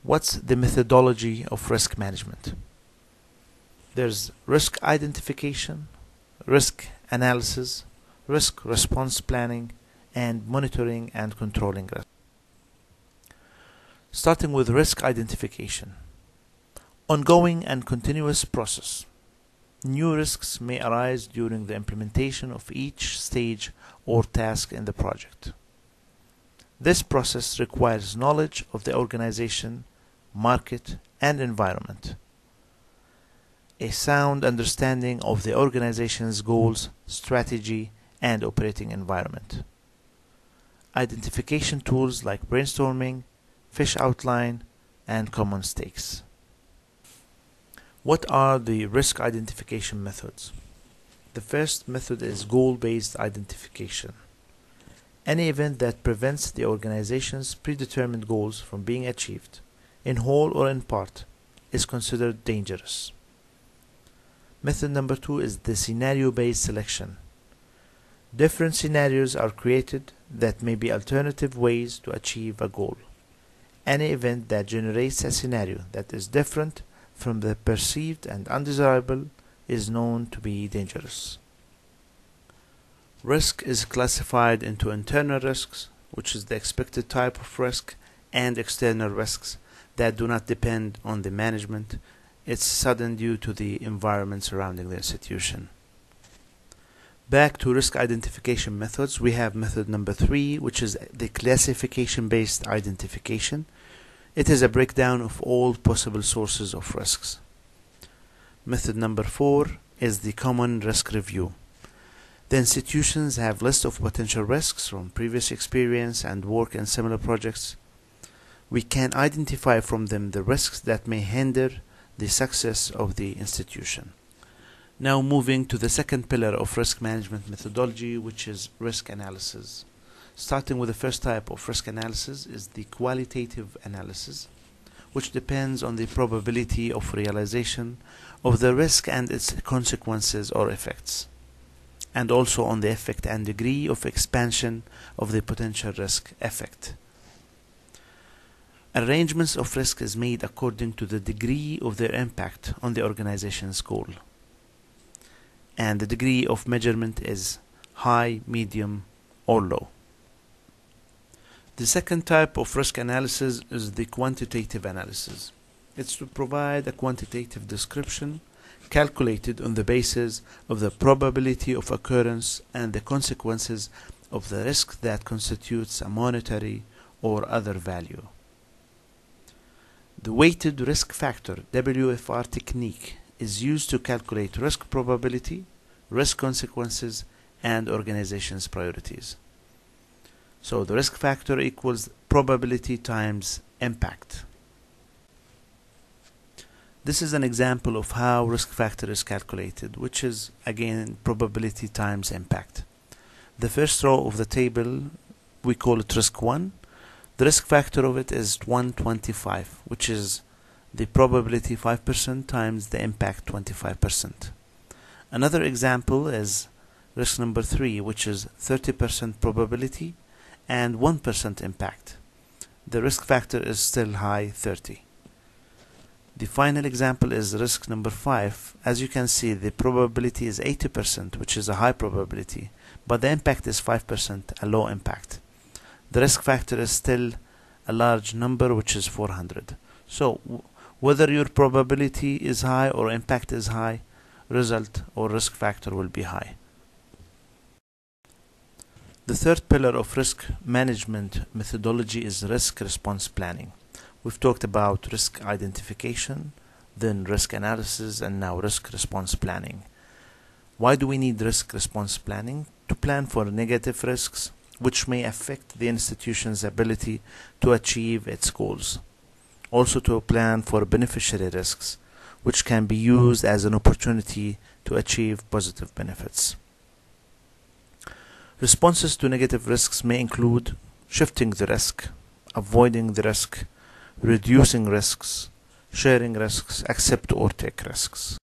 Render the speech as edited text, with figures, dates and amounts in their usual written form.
What's the methodology of risk management? There's risk identification, risk analysis, risk response planning, and monitoring and controlling risk. Starting with risk identification. Ongoing and continuous process. New risks may arise during the implementation of each stage or task in the project. This process requires knowledge of the organization, market, and environment, a sound understanding of the organization's goals, strategy, and operating environment. Identification tools like brainstorming, fish outline, and common stakes. What are the risk identification methods? The first method is goal-based identification. Any event that prevents the organization's predetermined goals from being achieved, in whole or in part, is considered dangerous. Method number 2 is the scenario-based selection. Different scenarios are created that may be alternative ways to achieve a goal. Any event that generates a scenario that is different from the perceived and undesirable is known to be dangerous. Risk is classified into internal risks, which is the expected type of risk, and external risks that do not depend on the management. It's sudden due to the environment surrounding the institution. Back to risk identification methods, we have method number 3, which is the classification-based identification. It is a breakdown of all possible sources of risks. Method number 4 is the common risk review. The institutions have lists of potential risks from previous experience and work in similar projects. We can identify from them the risks that may hinder the success of the institution. Now moving to the second pillar of risk management methodology, which is risk analysis. Starting with the first type of risk analysis is the qualitative analysis, which depends on the probability of realization of the risk and its consequences or effects, and also on the effect and degree of expansion of the potential risk effect. Arrangements of risk is made according to the degree of their impact on the organization's goal, and the degree of measurement is high, medium, or low. The second type of risk analysis is the quantitative analysis. It's to provide a quantitative description calculated on the basis of the probability of occurrence and the consequences of the risk that constitutes a monetary or other value. The weighted risk factor WFR technique is used to calculate risk probability, risk consequences, and organization's priorities. So the risk factor equals probability times impact. This is an example of how risk factor is calculated, which is again probability times impact. The first row of the table, we call it risk 1. The risk factor of it is 125, which is the probability 5% times the impact 25%. Another example is risk number 3, which is 30% probability and 1% impact. The risk factor is still high, 30. The final example is risk number 5. As you can see, the probability is 80%, which is a high probability, but the impact is 5%, a low impact. The risk factor is still a large number, which is 400. So whether your probability is high or impact is high, result or risk factor will be high. The third pillar of risk management methodology is risk response planning. We've talked about risk identification, then risk analysis, and now risk response planning. Why do we need risk response planning? To plan for negative risks, which may affect the institution's ability to achieve its goals. Also to plan for beneficiary risks, which can be used as an opportunity to achieve positive benefits. Responses to negative risks may include shifting the risk, avoiding the risk, reducing risks, sharing risks, accept or take risks.